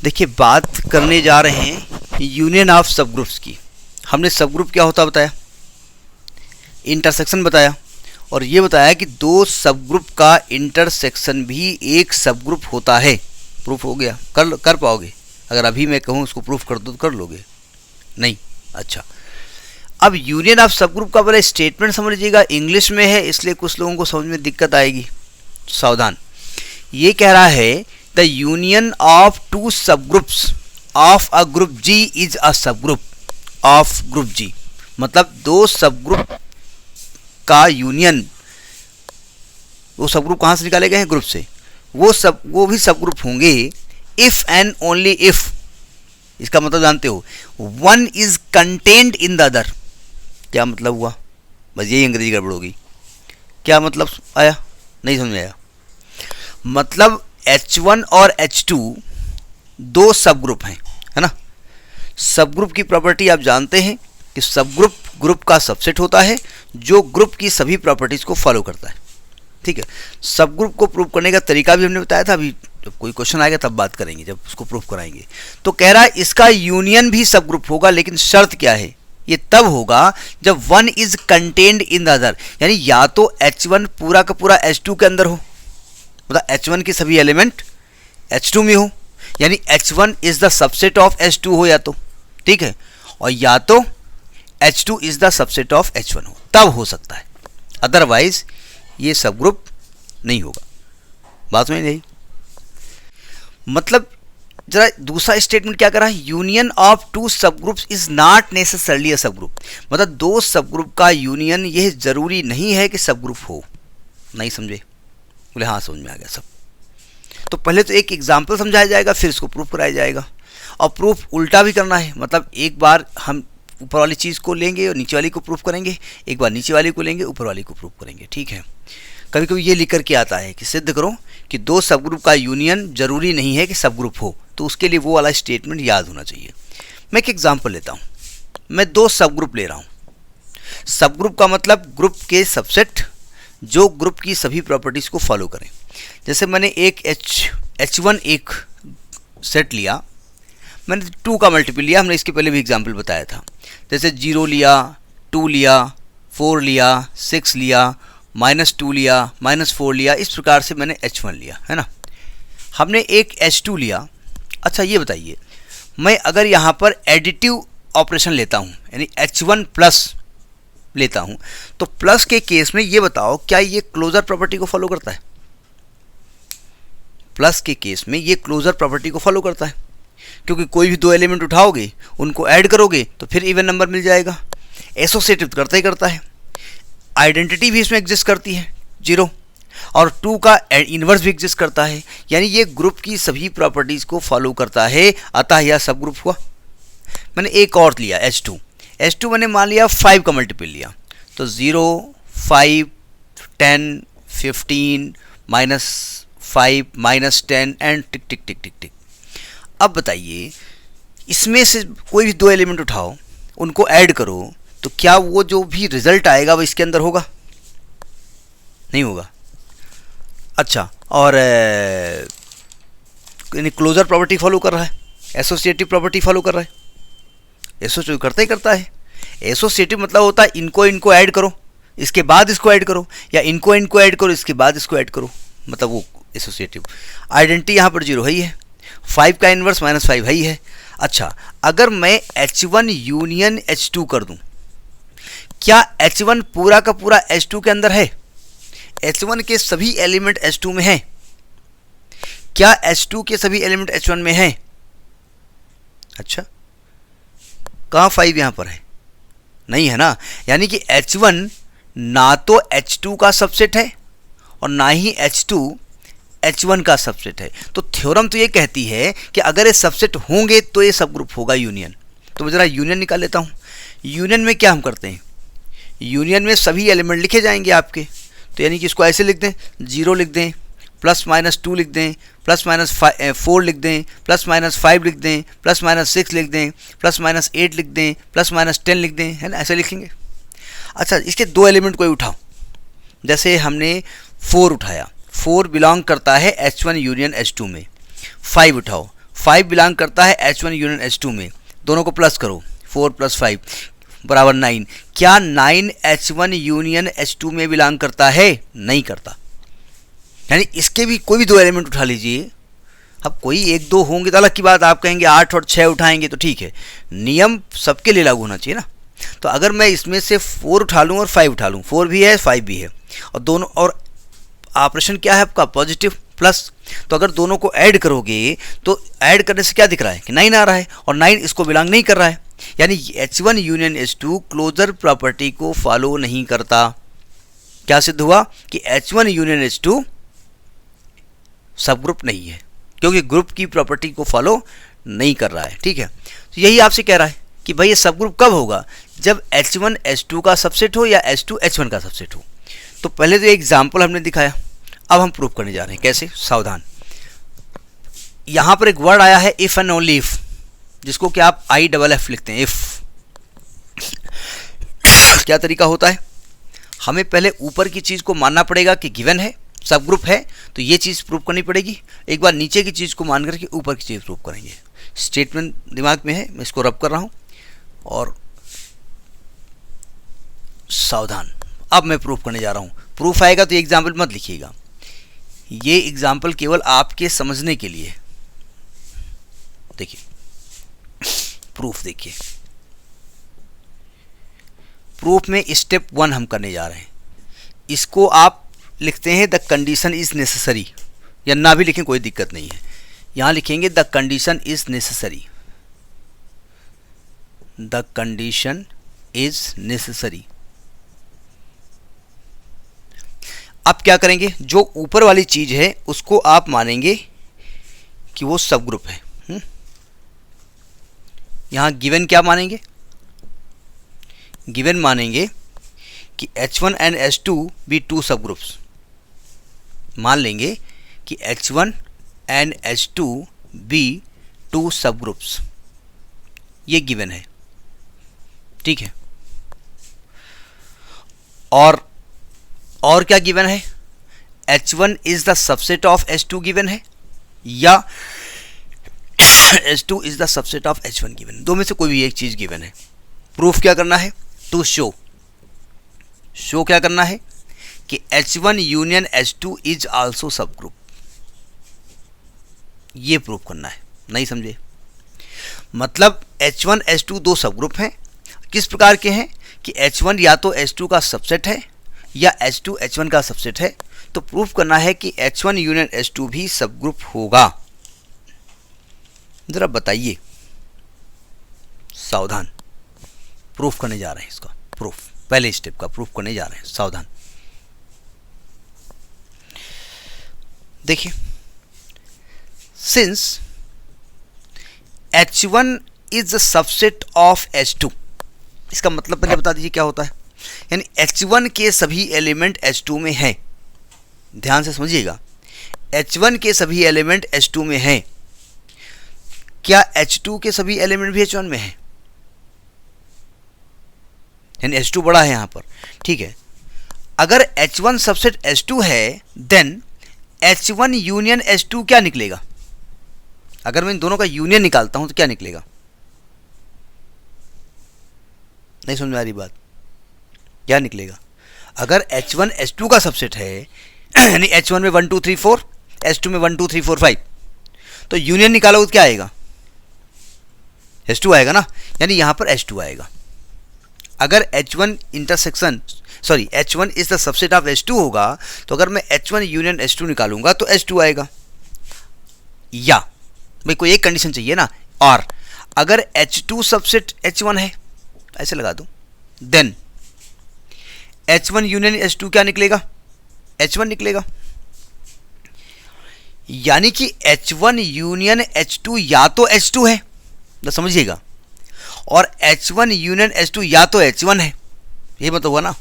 देखिए, बात करने जा रहे हैं यूनियन ऑफ सब ग्रुप्स की। हमने सब ग्रुप क्या होता बताया, इंटरसेक्शन बताया, और ये बताया कि दो सब ग्रुप का इंटरसेक्शन भी एक सब ग्रुप होता है। प्रूफ हो गया? कर पाओगे? अगर अभी मैं कहूँ उसको प्रूफ कर दो तो कर लोगे? नहीं। अच्छा, अब यूनियन ऑफ सब ग्रुप का पहले स्टेटमेंट समझ लीजिएगा। इंग्लिश में है इसलिए कुछ लोगों को समझ में दिक्कत आएगी, सावधान। ये कह रहा है the union of two sub groups of a group G is a sub group of group जी। मतलब दो सब ग्रुप का यूनियन, वो सब ग्रुप कहाँ से निकाले गए हैं? ग्रुप से। वो भी सब ग्रुप होंगे इफ एंड ओनली इफ, इसका मतलब जानते हो, one is contained in the other. क्या मतलब हुआ? बस यही अंग्रेजी गड़बड़ होगी। क्या मतलब आया? नहीं समझ में आया? मतलब H1 और H2 दो सब ग्रुप हैं, है ना। सब ग्रुप की प्रॉपर्टी आप जानते हैं कि सब ग्रुप का सबसेट होता है जो ग्रुप की सभी प्रॉपर्टीज को फॉलो करता है। ठीक है, सब ग्रुप को प्रूव करने का तरीका भी हमने बताया था। अभी जब कोई क्वेश्चन आएगा तब बात करेंगे, जब उसको प्रूव कराएंगे। तो कह रहा है इसका यूनियन भी सब ग्रुप होगा, लेकिन शर्त क्या है? ये तब होगा जब one is contained in the other, यानी या तो H1 पूरा का पूरा H2 के अंदर हो, मतलब H1 के सभी एलिमेंट H2 में हो, यानी H1 is the subset of H2 हो, या तो ठीक है, और या तो H2 is the subset of H1 हो, तब हो सकता है। अदरवाइज ये सब ग्रुप नहीं होगा। बात में नहीं। मतलब जरा दूसरा स्टेटमेंट क्या करा है, union of two sub groups is not necessarily a sub group. मतलब दो सब ग्रुप का यूनियन यह जरूरी नहीं है कि सब ग्रुप हो। नहीं समझे? बोले हाँ समझ में आ गया सब। तो पहले तो एक एग्जाम्पल समझाया जाएगा, फिर इसको प्रूफ कराया जाएगा। और प्रूफ उल्टा भी करना है, मतलब एक बार हम ऊपर वाली चीज़ को लेंगे और नीचे वाली को प्रूफ करेंगे, एक बार नीचे वाली को लेंगे ऊपर वाली को प्रूफ करेंगे। ठीक है, कभी कभी ये लिख करके आता है कि सिद्ध करो कि दो सब ग्रुप का यूनियन जरूरी नहीं है कि सब ग्रुप हो, तो उसके लिए वो वाला स्टेटमेंट याद होना चाहिए। मैं एक एग्जाम्पल लेता हूँ। मैं दो सब ग्रुप ले रहा हूँ। सब ग्रुप का मतलब ग्रुप के सबसेट जो ग्रुप की सभी प्रॉपर्टीज़ को फॉलो करें। जैसे मैंने एक H1 एक सेट लिया, मैंने 2 का मल्टीपल लिया। हमने इसके पहले भी एग्जाम्पल बताया था। जैसे 0 लिया, 2 लिया, 4 लिया, 6 लिया, -2 लिया, -4 लिया, इस प्रकार से मैंने H1 लिया, है ना। हमने एक H2 लिया। अच्छा ये बताइए, मैं अगर यहाँ पर एडिटिव ऑपरेशन लेता हूँ, यानी H1 प्लस लेता हूँ, तो प्लस के केस में ये बताओ क्या ये क्लोजर प्रॉपर्टी को फॉलो करता है? प्लस के केस में ये क्लोजर प्रॉपर्टी को फॉलो करता है, क्योंकि कोई भी दो एलिमेंट उठाओगे, उनको ऐड करोगे तो फिर इवन नंबर मिल जाएगा। एसोसिएटिव करता ही करता है। आइडेंटिटी भी इसमें एग्जिस्ट करती है 0, और 2 का इन्वर्स भी एग्जिस्ट करता है, यानी ये ग्रुप की सभी प्रॉपर्टीज़ को फॉलो करता है, अतः यह सब ग्रुप हुआ। मैंने एक और लिया H2 मैंने मान लिया 5 का मल्टीपल लिया, तो 0, 5, 10, 15, -5, -10 एंड टिक टिक टिक टिक टिक। अब बताइए इसमें से कोई भी दो एलिमेंट उठाओ, उनको ऐड करो, तो क्या वो जो भी रिजल्ट आएगा वो इसके अंदर होगा? नहीं होगा। अच्छा, और यानी क्लोजर प्रॉपर्टी फॉलो कर रहा है, एसोसिएटिव प्रॉपर्टी फॉलो कर रहा है। एसोसिएटिव करता ही करता है। एसोसिएटिव मतलब होता है इनको ऐड करो, इसके बाद इसको ऐड करो, या इनको ऐड करो, इसके बाद इसको ऐड करो, मतलब वो एसोसिएटिव। आइडेंटिटी यहाँ पर 0 है ही है, 5 का इन्वर्स -5 है ही है। अच्छा, अगर मैं H1 यूनियन H2 कर दूं, क्या H1 पूरा का पूरा H2 के अंदर है? H1 के सभी एलिमेंट H2 में हैं? क्या H2 के सभी एलिमेंट H1 में हैं? अच्छा, कहाँ 5 यहाँ पर है? नहीं है ना। यानी कि H1 ना तो H2 का सबसेट है और ना ही H2 H1 का सबसेट है। तो थ्योरम तो ये कहती है कि अगर ये सबसेट होंगे तो ये सब ग्रुप होगा यूनियन। तो मैं ज़रा यूनियन निकाल लेता हूँ। यूनियन में क्या हम करते हैं, यूनियन में सभी एलिमेंट लिखे जाएंगे आपके। तो यानी कि इसको ऐसे लिख दें, 0 लिख दें, +-2 लिख दें, +-4 लिख दें, +-5 लिख दें, +-6 लिख दें, +-8 लिख दें, +-10 लिख दें, है ना, ऐसे लिखेंगे। अच्छा, इसके दो एलिमेंट कोई उठाओ। जैसे हमने 4 उठाया, 4 बिलोंग करता है H1 यूनियन H2 में। 5 उठाओ, 5 बिलोंग करता है H1 यूनियन H2 में, दोनों को प्लस करो, 4 + 5 बराबर 9। क्या 9 H1 यूनियन H2 में बिलोंग करता है? नहीं करता। यानी इसके भी कोई भी दो एलिमेंट उठा लीजिए, अब कोई एक दो होंगे तो अलग की बात, आप कहेंगे 8 और 6 उठाएंगे तो ठीक है, नियम सबके लिए लागू होना चाहिए ना। तो अगर मैं इसमें से 4 उठा लूँ और 5 उठा लूँ, 4 भी है 5 भी है, और दोनों, और ऑपरेशन क्या है आपका? पॉजिटिव प्लस, तो अगर दोनों को ऐड करोगे तो ऐड करने से क्या दिख रहा है कि 9 आ रहा है, और 9 इसको बिलोंग नहीं कर रहा है। यानी H1 union H2 closure property को फॉलो नहीं करता। क्या सिद्ध हुआ? कि H1 union H2 sub group नहीं है, क्योंकि ग्रुप की प्रॉपर्टी को फॉलो नहीं कर रहा है। ठीक है, तो यही आपसे कह रहा है कि भाई ये सब ग्रुप कब होगा? जब H1 H2 का सबसेट हो या H2 H1 का सबसेट हो। तो पहले तो एग्जाम्पल हमने दिखाया, अब हम प्रूव करने जा रहे हैं। कैसे? सावधान। यहां पर एक वर्ड आया है इफ एंड ओनली इफ, जिसको क्या आप IFF लिखते हैं, इफ। क्या तरीका होता है? हमें पहले ऊपर की चीज को मानना पड़ेगा कि गिवन है, सब ग्रुप है, तो ये चीज प्रूव करनी पड़ेगी। एक बार नीचे की चीज को मान करके ऊपर की चीज प्रूव करेंगे। स्टेटमेंट दिमाग में है, मैं इसको रब कर रहा हूं, और सावधान, अब मैं प्रूफ करने जा रहा हूं। प्रूफ आएगा तो ये एग्जाम्पल मत लिखिएगा, ये एग्जाम्पल केवल आपके समझने के लिए। देखिए प्रूफ, देखिए प्रूफ में स्टेप 1 हम करने जा रहे हैं। इसको आप लिखते हैं द कंडीशन इज नेसेसरी, या ना भी लिखें कोई दिक्कत नहीं है। यहां लिखेंगे the condition is necessary, the condition is necessary. अब क्या करेंगे? जो ऊपर वाली चीज है उसको आप मानेंगे कि वो सब ग्रुप है। यहां गिवन क्या मानेंगे? गिवन मानेंगे कि H1 एंड H2 भी 2 सब ग्रुप्स। मान लेंगे कि H1 एंड H2 भी 2 सब ग्रुप्स, ये गिवन है। ठीक है, और क्या गिवन है? H1 is the subset of H2 given है, या H2 is the subset of H1 given. दो में से कोई भी एक चीज गिवन है। प्रूफ क्या करना है? टू शो क्या करना है? कि H1 union H2 is also सब ग्रुप, ये प्रूफ करना है। नहीं समझे? मतलब H1 H2 दो सब ग्रुप हैं। किस प्रकार के हैं? कि H1 या तो H2 का सबसेट है या H2 H1 का सबसेट है। तो प्रूफ करना है कि H1 यूनियन H2 भी सब ग्रुप होगा। जरा बताइए, सावधान, प्रूफ करने जा रहे हैं इसका। प्रूफ, पहले स्टेप का प्रूफ करने जा रहे हैं, सावधान। देखिए, since H1 is the subset of H2, इसका मतलब पहले बता दीजिए क्या होता है। यानी H1 के सभी एलिमेंट H2 में हैं। ध्यान से समझिएगा, H1 के सभी एलिमेंट H2 में हैं। क्या H2 के सभी एलिमेंट भी H1 में हैं? यानी H2 बड़ा है यहां पर। ठीक है, अगर H1 सबसेट H2 है, देन H1 यूनियन H2 क्या निकलेगा? अगर मैं इन दोनों का यूनियन निकालता हूं तो क्या निकलेगा? नहीं समझ में आ रही बात? क्या निकलेगा? अगर H1 H2 का सबसेट है, यानी H1 में 1 2 3 4, H2 में 1 2 3 4 5, तो यूनियन निकालो तो क्या आएगा? H2 आएगा ना, यानी यहां पर H2 आएगा। अगर H1 H1 is the subset of H2 होगा, तो अगर मैं H1 यूनियन H2 निकालूंगा तो H2 आएगा। या भाई कोई एक कंडीशन चाहिए ना, और अगर H2 सबसेट H1 है, ऐसे लगा दूं, देन H1 यूनियन H2 क्या निकलेगा? H1 निकलेगा। यानी कि H1 यूनियन H2 या तो H2 है, तो समझिएगा, और H1 यूनियन H2 या तो H1 है, ये मतलब हुआ ना।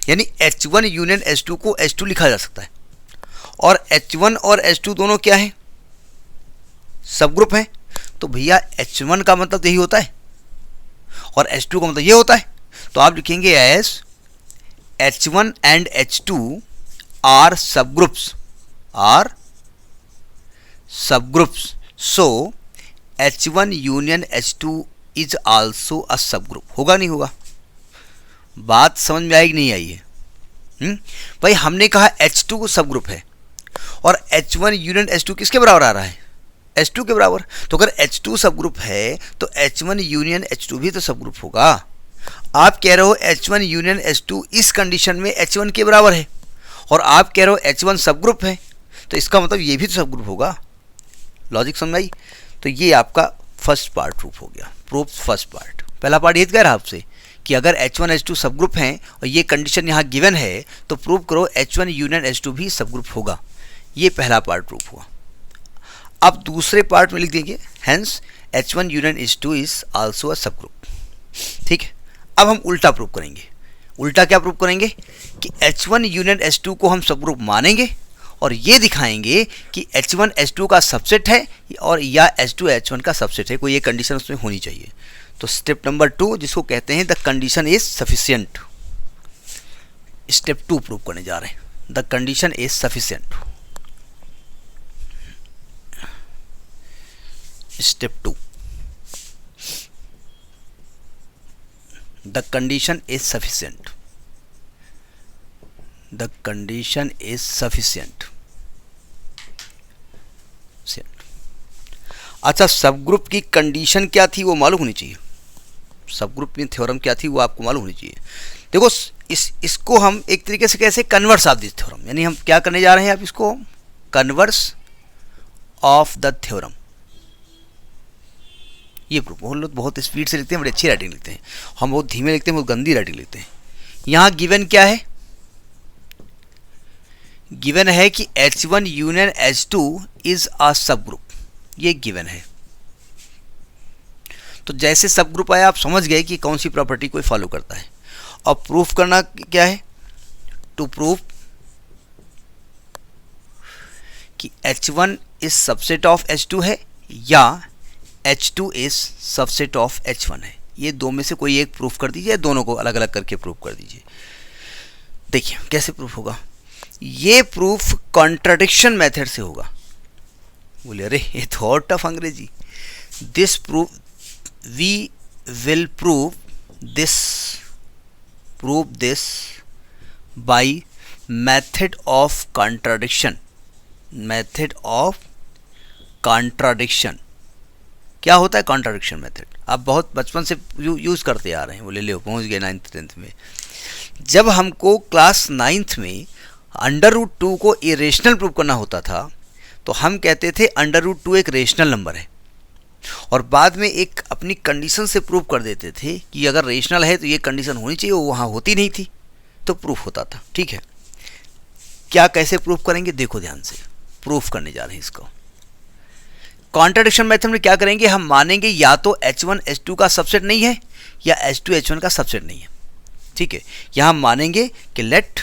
यानी H1 यूनियन H2 को H2 लिखा जा सकता है, और H1 और H2 दोनों क्या है? सब ग्रुप है। तो भैया H1 का मतलब यही होता है, और H2 का मतलब ये होता है। तो आप लिखेंगे as H1 and H2 are sub groups, so H1 union H2 is also a sub group. होगा नहीं होगा? बात समझ में आई कि नहीं आई है? भाई हमने कहा H2 सब ग्रुप है और H1 यूनियन H2 किसके बराबर आ रहा है? H2 के बराबर। तो अगर H2 सब ग्रुप है तो H1 यूनियन H2 भी तो सब ग्रुप होगा। आप कह रहे हो H1 यूनियन H2 इस कंडीशन में H1 के बराबर है और आप कह रहे हो H1 सब ग्रुप है, तो इसका मतलब ये भी तो सब ग्रुप होगा। लॉजिक समझ आई? तो ये आपका फर्स्ट पार्ट प्रूफ हो गया, प्रूफ फर्स्ट पार्ट। पहला पार्ट ये कह रहा आपसे कि अगर H1 H2 सब ग्रुप हैं और ये कंडीशन यहाँ गिवन है तो प्रूव करो H1 यूनियन H2 भी सब ग्रुप होगा। ये पहला पार्ट प्रूफ हुआ। अब दूसरे पार्ट में लिख देंगे hence H1 union H2 is also a sub group. ठीक है, अब हम उल्टा प्रूव करेंगे। उल्टा क्या प्रूव करेंगे कि H1 यूनियन H2 को हम सब ग्रुप मानेंगे और ये दिखाएंगे कि H1 H2 का सबसेट है और या H2 H1 का सबसेट है। कोई ये कंडीशन उसमें होनी चाहिए। तो स्टेप नंबर 2 जिसको कहते हैं the condition is sufficient, step 2 prove करने जा रहे हैं। The condition is sufficient. Step 2 the condition is sufficient. The condition is sufficient. अच्छा, सब ग्रुप की कंडीशन क्या थी वो मालूम होनी चाहिए। सब ग्रुप की थ्योरम क्या थी वो आपको मालूम होनी चाहिए। देखो इसको हम एक तरीके से कैसे कन्वर्स ऑफ दिस थ्योरम, यानी हम क्या करने जा रहे हैं, आप इसको कन्वर्स ऑफ द थ्योरम। ये प्रूफ हम लोग बहुत स्पीड से लिखते हैं, बड़ी अच्छी राइटिंग लिखते हैं। हम बहुत धीमे लिखते हैं, बहुत गंदी राइटिंग लिखते हैं। यहाँ गिवन क्या है? गिवन है कि H1 union H2 is a sub group. ये गिवन है। तो जैसे सब ग्रुप आया आप समझ गए कि कौन सी प्रॉपर्टी कोई फॉलो करता है। और प्रूफ करना क्या है? टू प्रूव कि H1 is subset of H2 है या H2 is subset of H1 है। ये दो में से कोई एक प्रूफ कर दीजिए, दोनों को अलग अलग करके प्रूफ कर दीजिए। देखिए कैसे प्रूफ होगा। ये प्रूफ कॉन्ट्राडिक्शन मेथड से होगा। बोले अरे ये तो और टफ अंग्रेजी। This proof we will prove this by method of contradiction. Method of contradiction क्या होता है? कॉन्ट्राडिक्शन मेथड आप बहुत बचपन से यूज़ करते आ रहे हैं। बोले ले पहुँच गए 9th 10th में। जब हमको क्लास 9th में √2 को इरेशनल प्रूव करना होता था तो हम कहते थे √2 एक रेशनल नंबर है और बाद में एक अपनी कंडीशन से प्रूव कर देते थे कि अगर रेशनल है तो ये कंडीशन होनी चाहिए, वो वहाँ होती नहीं थी तो प्रूफ होता था। ठीक है, क्या कैसे प्रूफ करेंगे देखो ध्यान से। प्रूफ करने जा रहे हैं इसको। कॉन्ट्राडिक्शन मेथड में क्या करेंगे, हम मानेंगे या तो H1 H2 का सबसेट नहीं है या H2 H1 का सबसेट नहीं है। ठीक है, यहां मानेंगे कि let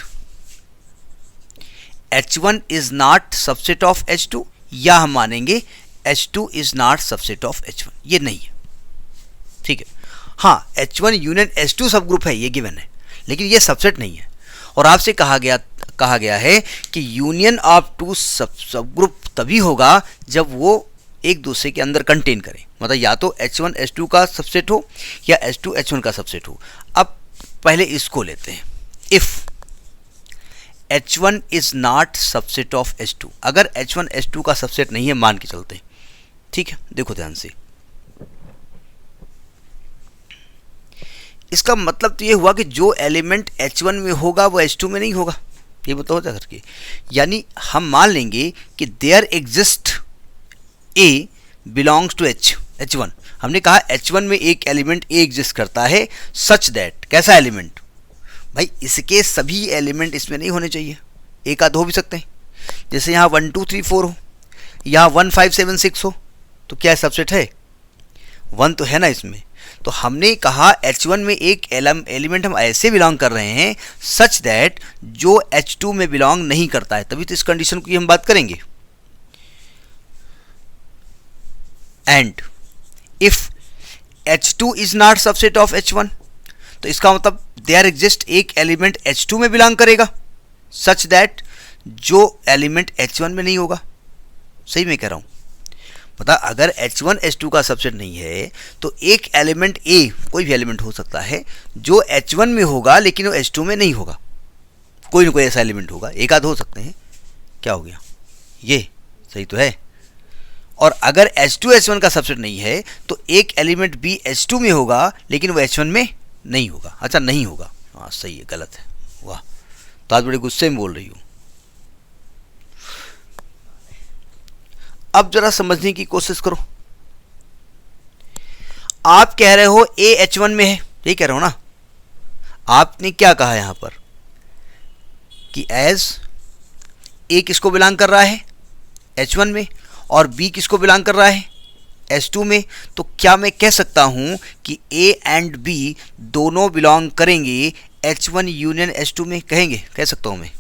H1 is not subset of H2 या हम मानेंगे H2 is not subset of H1। ये नहीं है। ठीक है, हाँ H1 union H2 sub group है, ये गिवन है, लेकिन ये सबसेट नहीं है। और आपसे कहा गया है कि यूनियन ऑफ टू सब ग्रुप तभी होगा जब वो एक दूसरे के अंदर कंटेन करें। मतलब या तो H1 H2 का सबसेट हो या H2 H1 का सबसेट हो। अब पहले इसको लेते हैं। If H1 is not subset of H2, अगर H1 H2 का सबसेट नहीं है मान के चलते हैं। ठीक है, देखो ध्यान से। इसका मतलब तो ये हुआ कि जो एलिमेंट H1 में होगा वो H2 में नहीं होगा। ये बताओ जा करके, यानी हम मान लेंगे कि there exist A belongs to H1। हमने कहा H1 में एक एलिमेंट A एग्जिस्ट करता है सच दैट। कैसा एलिमेंट भाई? इसके सभी एलिमेंट इसमें नहीं होने चाहिए, एक आध हो भी सकते हैं। जैसे यहाँ 1 2 3 4 हो, यहाँ 1 5 7 6 हो, तो क्या सबसेट है? 1 तो है ना इसमें। तो हमने कहा H1 में एक एलिमेंट हम ऐसे बिलोंग कर रहे हैं सच दैट जो H2 में बिलोंग नहीं करता है, तभी तो इस कंडीशन की हम बात करेंगे। And if H2 is not subset of H1, तो इसका मतलब देयर एग्जिस्ट एक एलिमेंट H2 में बिलोंग करेगा सच दैट जो एलिमेंट H1 में नहीं होगा। सही मैं कह रहा हूं? पता, अगर H1 H2 का सबसेट नहीं है तो एक एलिमेंट A, कोई भी एलिमेंट हो सकता है जो H1 में होगा लेकिन वो H2 में नहीं होगा। कोई ना कोई ऐसा एलिमेंट होगा, एक आध हो सकते हैं। क्या हो गया, ये सही तो है। और अगर H2 H1 का सबसेट नहीं है तो एक एलिमेंट B H2 में होगा लेकिन वो H1 में नहीं होगा। अच्छा, नहीं होगा, हाँ सही है, गलत है। वाह, तो आज बड़े गुस्से में बोल रही हूँ। अब जरा समझने की कोशिश करो। आप कह रहे हो A H1 में है, यही कह रहे हो ना। आपने क्या कहा यहां पर कि एज A किसको बिलोंग कर रहा है, H1 में, और B किसको बिलोंग कर रहा है, H2 में। तो क्या मैं कह सकता हूं कि A एंड B दोनों बिलोंग करेंगे H1 यूनियन H2 में? कहेंगे, कह सकता हूं मैं।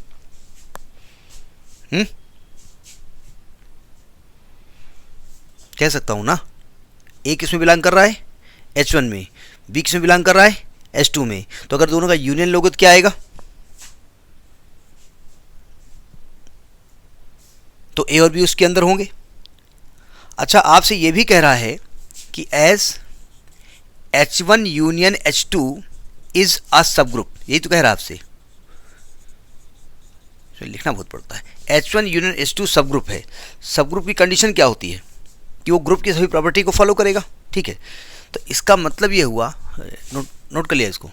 कह सकता हूं ना। A किस में बिलोंग कर रहा है, H1 में। B किस में बिलोंग कर रहा है, H2 में। तो अगर दोनों का यूनियन लोगे तो क्या आएगा, तो A और B उसके अंदर होंगे। अच्छा, आपसे यह भी कह रहा है कि as H1 union H2 is a sub group, यही तो कह रहा है आपसे। लिखना बहुत पड़ता है। H1 union H2 sub group है। सब ग्रुप की कंडीशन क्या होती है कि वो ग्रुप की सभी प्रॉपर्टी को फॉलो करेगा, ठीक है। तो इसका मतलब ये हुआ, नोट कर लिया इसको,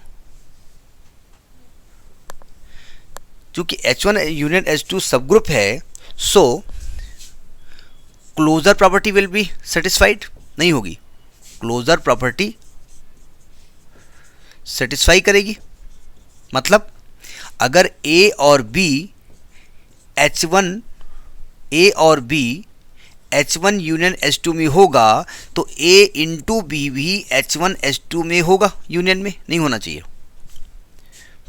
चूंकि H1 union H2 sub group है, so closure property will be satisfied, नहीं होगी। क्लोजर प्रॉपर्टी सेटिस्फाई करेगी। मतलब अगर A और B H1 यूनियन H2 में होगा तो A इंटू बी भी H1 H2 में होगा, यूनियन में नहीं होना चाहिए।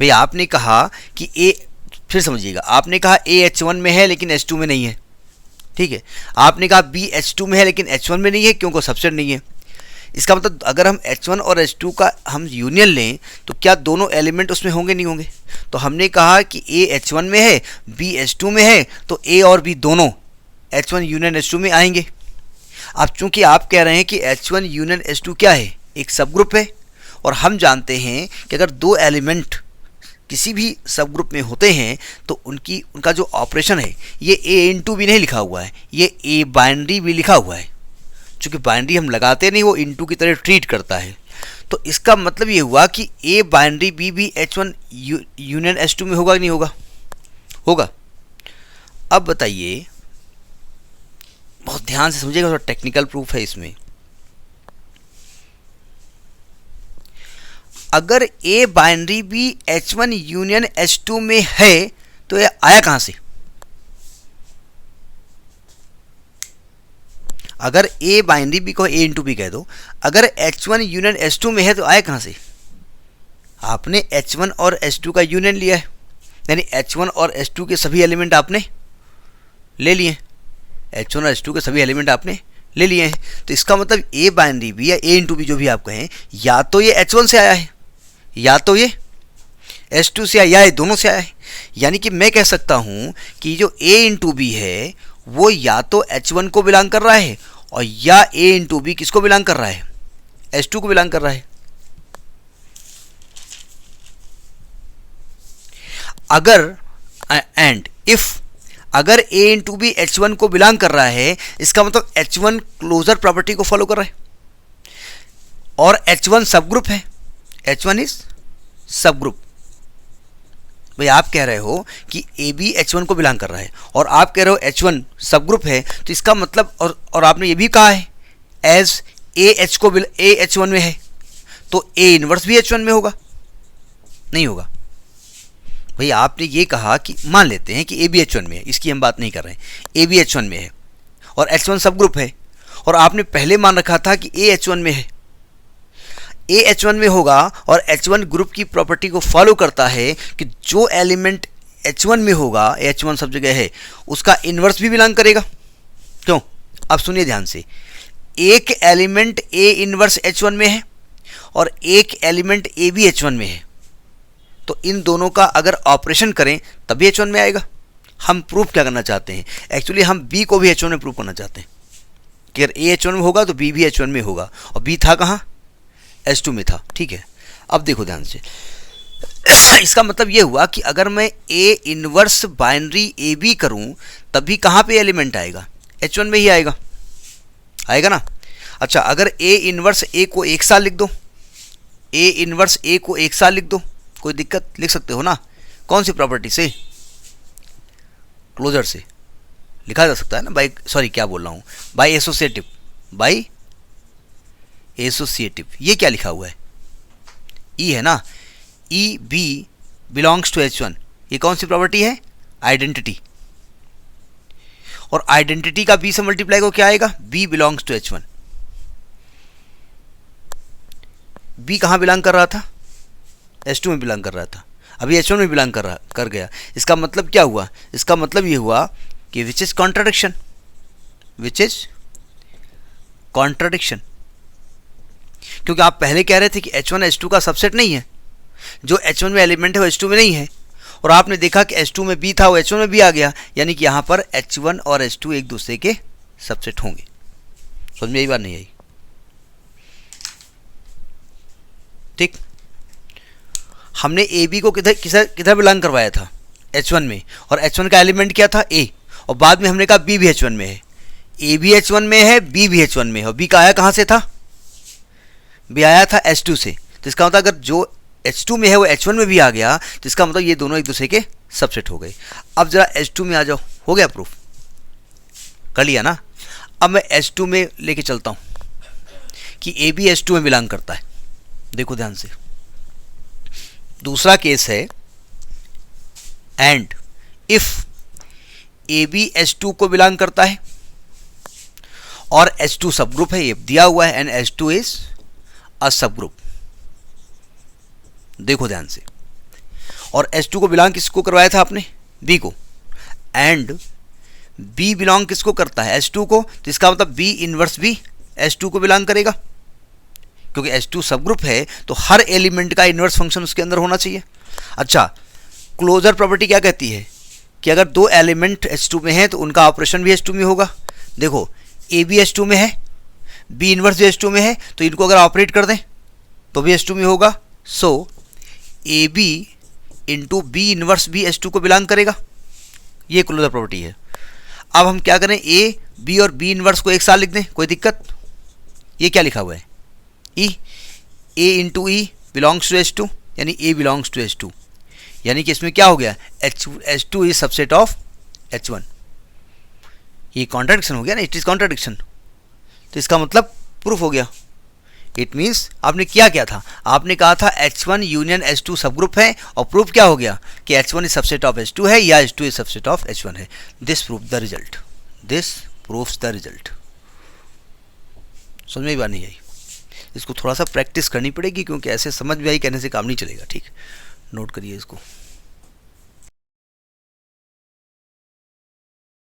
भाई आपने कहा कि A, फिर समझिएगा, आपने कहा A H1 में है लेकिन H2 में नहीं है, ठीक है। आपने कहा B H2 में है लेकिन H1 में नहीं है, क्योंकि सबसेट नहीं है। इसका मतलब अगर हम H1 और H2 का हम यूनियन लें तो क्या दोनों एलिमेंट उसमें होंगे, नहीं होंगे। तो हमने कहा कि A H1 में है, B H2 में है, तो A और B दोनों H1 यूनियन H2 में आएंगे। अब चूंकि आप कह रहे हैं कि H1 यूनियन H2 क्या है, एक सब ग्रुप है, और हम जानते हैं कि अगर दो एलिमेंट किसी भी सब ग्रुप में होते हैं तो उनका जो ऑपरेशन है, ये A इंटू बी नहीं लिखा हुआ है, ये A बाइनरी भी लिखा हुआ है। चूँकि बाइनरी हम लगाते नहीं, वो इंटू की तरह ट्रीट करता है। तो इसका मतलब ये हुआ कि A बाइनरी B भी H1 यूनियन H2 में होगा कि नहीं होगा, होगा। अब बताइए, बहुत ध्यान से समझिएगा, थोड़ा टेक्निकल प्रूफ है इसमें। अगर A बाइनरी भी H1 यूनियन H2 में है तो ये आया कहां से? अगर A बाइनरी B को A इंटू बी कह दो, अगर H1 यूनियन H2 में है तो आया कहां से? आपने H1 और H2 का यूनियन लिया है, यानी H1 और H2 के सभी एलिमेंट आपने ले लिए। H1 और H2 के सभी एलिमेंट आपने ले लिए हैं। तो इसका मतलब A बाइनरी B या A इंटू बी जो भी आप कहें, या तो ये H1 से आया है या तो ये H2 से आया, या ये दोनों से आया है। यानी कि मैं कह सकता हूं कि जो A इंटू बी है वो या तो H1 को बिलोंग कर रहा है, और या A इंटू बी किसको बिलोंग कर रहा है, H2 को बिलोंग कर रहा है। अगर एंड इफ अगर A इंटू बी H1 को बिलोंग कर रहा है, इसका मतलब H1 क्लोजर प्रॉपर्टी को फॉलो कर रहा है, और H1 सब ग्रुप है। H1 इज सब ग्रुप। भाई आप कह रहे हो कि ए बी H1 को बिलोंग कर रहा है, और आप कह रहे हो H1 सब ग्रुप है, तो इसका मतलब, और आपने ये भी कहा है एज A H1 में है तो A इनवर्स भी H1 में होगा, नहीं होगा। भाई आपने ये कहा कि मान लेते हैं कि A भी H1 में है, इसकी हम बात नहीं कर रहे हैं। A भी H1 में है और H1 सब ग्रुप है, और आपने पहले मान रखा था कि A H1 में है। A H1 में होगा और H1 ग्रुप की प्रॉपर्टी को फॉलो करता है कि जो एलिमेंट H1 में होगा, H1 सब जगह है, उसका इन्वर्स भी बिलोंग करेगा। क्यों? अब सुनिए ध्यान से, एक एलिमेंट A इन्वर्स H1 में है और एक एलिमेंट A भी H1 में है, तो इन दोनों का अगर ऑपरेशन करें तभी H1 में आएगा। हम प्रूफ क्या करना चाहते हैं? एक्चुअली हम B को भी H1 में प्रूफ करना चाहते हैं, कि अगर ए H1 में होगा तो बी भी H1 में होगा, और बी था कहाँ, H2 में था। ठीक है, अब देखो ध्यान से इसका मतलब ये हुआ कि अगर मैं a inverse binary a b करूँ तब भी कहाँ पे एलिमेंट आएगा, H1 में ही आएगा, आएगा ना। अच्छा, अगर ए इनवर्स ए को एक साल लिख दो, ए इनवर्स ए को एक साल लिख दो, कोई दिक्कत, लिख सकते हो ना। कौन सी प्रॉपर्टी से, क्लोजर से लिखा जा सकता है ना, बाई, सॉरी क्या बोल रहा हूँ, बाई एसोसिएटिव, बाई एसोसिएटिव। ये क्या लिखा हुआ है, ई है ना, E B belongs to H1, ये कौन सी प्रॉपर्टी है, आइडेंटिटी, और आइडेंटिटी का बी से मल्टीप्लाई को क्या आएगा, b belongs to H1। B कहाँ बिलोंग कर रहा था, H2 में बिलोंग कर रहा था, अभी H1 में बिलोंग कर गया। इसका मतलब क्या हुआ, इसका मतलब ये हुआ कि which is contradiction, which is contradiction, क्योंकि आप पहले कह रहे थे कि H1 H2 का सबसेट नहीं है, जो H1 में एलिमेंट है वो H2 में नहीं है, और आपने देखा कि H2 में B था वो H1 में भी आ गया, यानी कि यहाँ पर H1 और H2 एक दूसरे के सबसेट होंगे। समझ में यही बात नहीं आई, ठीक। हमने ए बी को किधर बिलोंग करवाया था, H1 में, और H1 का एलिमेंट क्या था, A, और बाद में हमने कहा B भी H1 में है, A भी H1 में है, B भी H1 में है, और B का आया कहाँ से था, B आया था H2 से। तो इसका मतलब अगर जो H2 में है वो H1 में भी आ गया, तो इसका मतलब ये दोनों एक दूसरे के सबसेट हो गए। अब जरा H2 में आ जाओ, हो गया प्रूफ, कर लिया ना। अब मैं H2 में लेके चलता हूँ कि ए बी H2 में बिलोंग करता है। देखो ध्यान से, दूसरा केस है, and if A B H2 को बिलोंग करता है और H2 सब ग्रुप है, ये दिया हुआ है, and H2 is a sub group. देखो ध्यान से, और H2 को बिलोंग किसको करवाया था आपने, B को, एंड B बिलोंग किसको करता है, H2 को, तो इसका मतलब B इनवर्स भी H2 को बिलोंग करेगा, क्योंकि H2 सब ग्रुप है तो हर एलिमेंट का इनवर्स फंक्शन उसके अंदर होना चाहिए। अच्छा, क्लोजर प्रॉपर्टी क्या कहती है कि अगर दो एलिमेंट H2 में है तो उनका ऑपरेशन भी H2 में होगा। देखो, A भी H2 में है, B इनवर्स भी H2 में है, तो इनको अगर ऑपरेट कर दें तो भी H2 में होगा। So a b into b inverse भी H2 को बिलोंग करेगा, ये क्लोजर प्रॉपर्टी है। अब हम क्या करें, ए बी और बी इनवर्स को एक साथ लिख दें, कोई दिक्कत। ये क्या लिखा हुआ है, e, a into e belongs to H2, यानी ए बिलोंग्स टू H2, यानी कि इसमें क्या हो गया, H2 is subset of H1। ये कॉन्ट्राडिक्शन हो गया ना, इट इज कॉन्ट्राडिक्शन, तो इसका मतलब प्रूफ हो गया। इट मीन्स आपने क्या था, आपने कहा था H1 union H2 sub group है, और प्रूफ क्या हो गया कि H1 is subset of H2 है, या H2 is subset of H1 है। This proof the result, this proofs the result. समझ में बात नहीं आई, इसको थोड़ा सा प्रैक्टिस करनी पड़ेगी, क्योंकि ऐसे समझ में आई कहने से काम नहीं चलेगा। ठीक, नोट करिए इसको।